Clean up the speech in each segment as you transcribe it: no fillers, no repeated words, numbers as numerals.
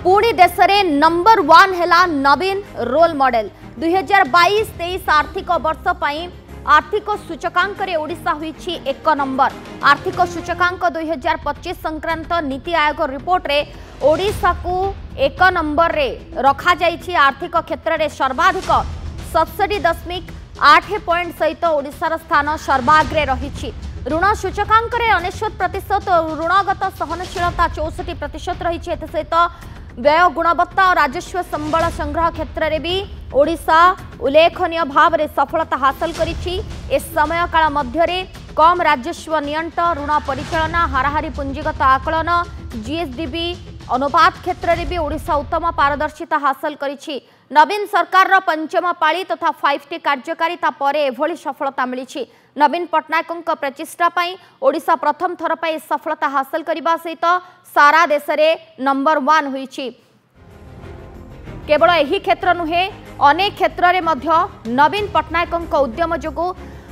पुणी देश में नंबर 1 है नवीन रोल मॉडल 2022-23 आर्थिक वर्ष पर आर्थिक सूचकांक रे ओडिशा हुई एक नंबर। आर्थिक सूचकांक 2025 संक्रांत नीति आयोग रिपोर्ट रे ओडिशा को एक नंबर रे रखा जाइछि। आर्थिक क्षेत्र में सर्वाधिक 67.8 पॉइंट सहित ओडिशार स्थान सर्वाग्रे रही। ऋण सूचकांक रे 99% ऋणगत सहनशीलता 64% रही। सहित व्यय गुणवत्ता और राजस्व संबल संग्रह क्षेत्र में भी ओडिशा उल्लेखनीय भाव में सफलता हासिल करिछि। इस समय काल मध्य कम राजस्व नियंट ऋण परिचालना हाराहारी पुंजीगत आकलन जीएसडीबी अनुपात क्षेत्र में भी ओडिशा उत्तम पारदर्शिता हासिल करिछि। नवीन सरकार पंचम पाली तथा 5T कार्यकारिता पर एभली सफलता मिली। नवीन पट्टनायक प्रचेष्टा ओडिशा प्रथम थर पर सफलता हासिल करने सहित सारा देश में नंबर 1 होईछि। केवल यही क्षेत्र नुहे अनेक क्षेत्र में मध्य नवीन पट्टनायक उद्यम जोगु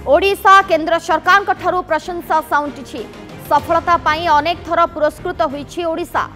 ओडिशा केंद्र सरकार ठारू प्रशंसा साउंटिछि। सफलता पाई अनेक थर पुरस्कृत होईछि ओडिशा।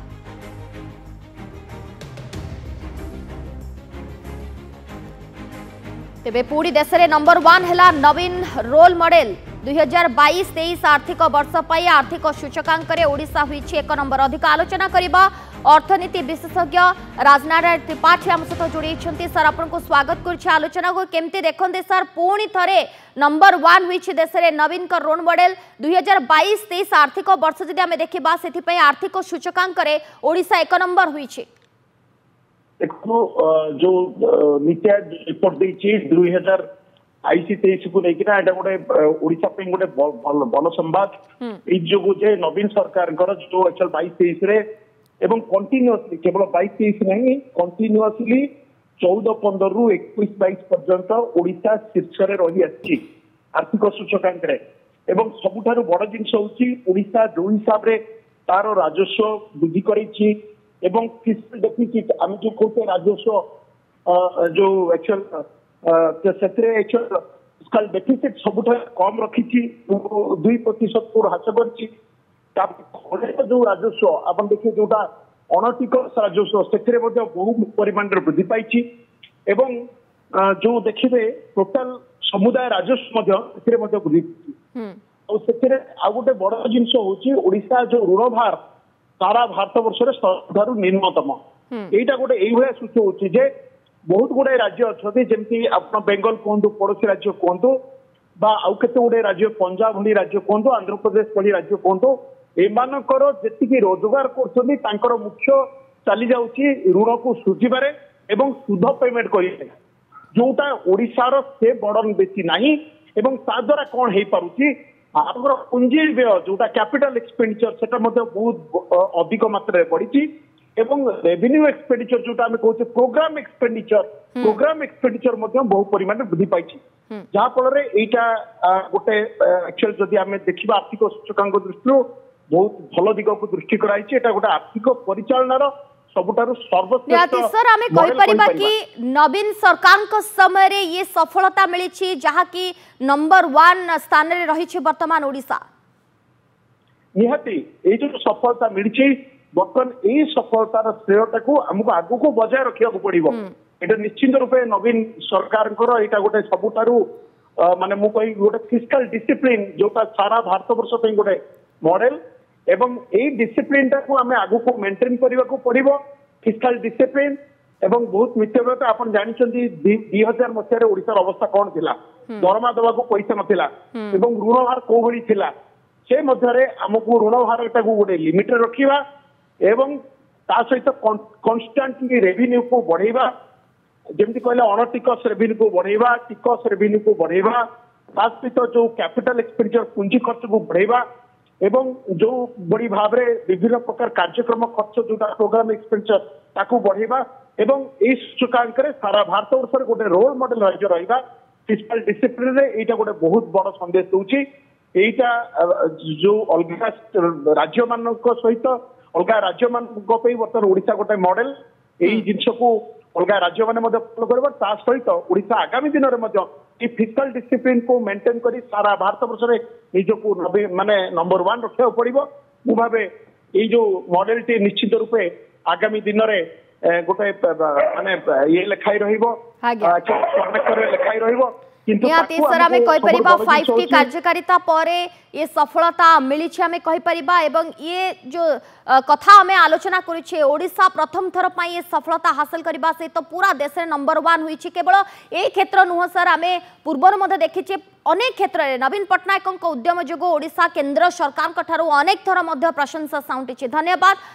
तेबे पूरी देश में नंबर 1 है नवीन रोल मॉडल 2022-23 आर्थिक वर्ष पर आर्थिक सूचकांक रे ओडिशा हुई एक नंबर। अधिक आलोचना करबा अर्थनीति विशेषज्ञ राजनारायण त्रिपाठी आम सहित जोड़ी। सर आपको स्वागत कर आलोचना को केमती देखते सर पुणी थे नंबर 1 हुई देश में नवीन का रोल मॉडल 2022-23 आर्थिक वर्ष जदि आम देखा से आर्थिक सूचकांक रे ओडिशा एक नंबर हुई। जो नीति आयोग रिपोर्ट देछि 2022-23 को लेकिन एटा गोटे ओडिशा पे गोटे भल संवाद ए जो जे नवीन सरकार जो एक्चुअल 22-23 रे एवं कंटिन्यूअसली केवल 22-23 नहीं कंटिन्यूअसली 14-15 रु 21-22 पर्यंत ओडिशा शीर्ष रे रही आछि आर्थिक सूचकांक रे। एवं सबुठारु बड़ जिंस होछि ओडिशा जो हिसाब रे तार राजस्व वृद्धि करिछि एवं फिस्कल डेफिसिट आम जो कहते राजस्व जो एक्चुअल फिस्कल डेफिसिट सबुठ कम रखी 2% को ह्रास कर जो राजस्व आप देखिए जोटा अनटिकस राजस्व से बहु परिमाण वृद्धि पाई एवं जो देखिए टोटाल समुदाय राजस्व वृद्धि आ गोटे बड़ जिनस हूँ ओडिशा जो ऋण भार सारा भारत वर्ष सबुठारु निम्नतम। यहीटा गोटे यही सूची जे बहुत गुड़ाई राज्य अच्छा जमी आप बेंगल कहतु पड़ोसी राज्य कहतु आउ केते गुड़े राज्य पंजाब भली राज्य कहतु आंध्र प्रदेश भली राज्य कहतु एमानकर जेतिकी रोजगार कर मुख्य चली जाउची ऋण को सुझिबारे एवं सुध पेमेंट करिए जोटा ओडिशार से बर्डन बेसी नाही एवं ता द्वारा कौन हो पारुची आमर पुंजी व्यय जोटा कैपिटल एक्सपेंडिचर सेटा बहुत अधिक मात्रा बढ़ी एवं रेवेन्यू एक्सपेंडिचर जोटा आम कहते प्रोग्राम एक्सपेंडिचर बहु परिमाण वृद्धि पाई जहाँ फल यहाँ गोटे एक्चुअल जदि आम देखा आर्थिक सूचकांक दृष्टि बहुत भल दिग को दृष्टि कराई गोटे आर्थिक परिचालनार सबुठारु सर्वश्रेष्ठ सर आमे कहि परिबा कि नवीन सरकार को समय रे ये सफलता मिली छी जहा कि नंबर 1 स्थान रे रही छी वर्तमान ओडिशा। निहाती ए जो सफलता मिली छी वर्तमान ए सफलतार श्रेयटा को हमको आगु को बजाय रखिया को पड़िबो। एटा निश्चित रूपे नवीन सरकार को एटा गोटे सबुठारु माने मु कहि गोटे फिस्कल डिसिप्लिन जोटा सारा भारत वर्ष पे गोटे मॉडल एवं यही डिसिप्लिन टाको आम आगु को मेंटेन करने को पड़ो फिस्कल डिसिप्लिन एवं बहुत मिथ्या बात आप जानते 2000 मसीह ओडिशार अवस्था कौन थी दरमा दवा को पैसा नाला एवं ऋण भार कौ भली थिला से मध्य आमको ऋण भार टाको गोटे लिमिट रखा एवं ता सहित कन्स्टांटली रेवेन्यू को बढ़ेवा जमी कहले अणटिकस रेवेन्यू को बढ़ेवा टिकस रेवेन्यू को बढ़ेवा ता सहित जो कैपिटल एक्सपेंडिचर पुंजी खर्च को बढ़ेवा एवं जो बड़ी भाव में विभिन्न प्रकार कार्यक्रम खर्च जोटा प्रोग्राम एक्सपेंडिचर ताकू बढ़ेवा एवं इस सूचकांक सारा भारत वर्ष गोटे रोल मॉडल राज्य रहा फिस्कल डिसिप्लिन एटा गोटे बहुत बड़ संदेश दूची। एटा जो अलग राज्य मान सहित अलग राज्य मान बर्तमान ओडिशा गोटे मॉडल यही जिनस को अलग राज्य मैंने फॉलो कर सहित ओडिशा आगामी दिन में फिस्कल डिसिप्लिन को मेंटेन करी सारा भारत वर्ष में निजको माने नंबर 1 रखा पड़ो। मु भावे ये जो मॉडल टी निश्चित रूपे आगामी दिन में गोटे माने ये लेखाई रहिबो आज्ञा कर्णेक्टर लेखाई रहिबो किंतु निहाती सर आमे कहि परिबा 5T कार्यकारिता परे ये सफलता मिली छे आमे कहि परिबा एवं ये जो कथा आमे आलोचना करि छे ओडिसा प्रथम थर पई ये सफलता हासिल करबा से तो पूरा देश रे नंबर 1 होई छे केवल ए क्षेत्र नुह सर आमे पूर्वर मध्ये देखि छे अनेक क्षेत्र रे नवीन पटनायक उद्यम जोगो ओडिसा केंद्र सरकार कठारो अनेक थर मध्ये प्रशंसा साउंटी छे धन्यवाद।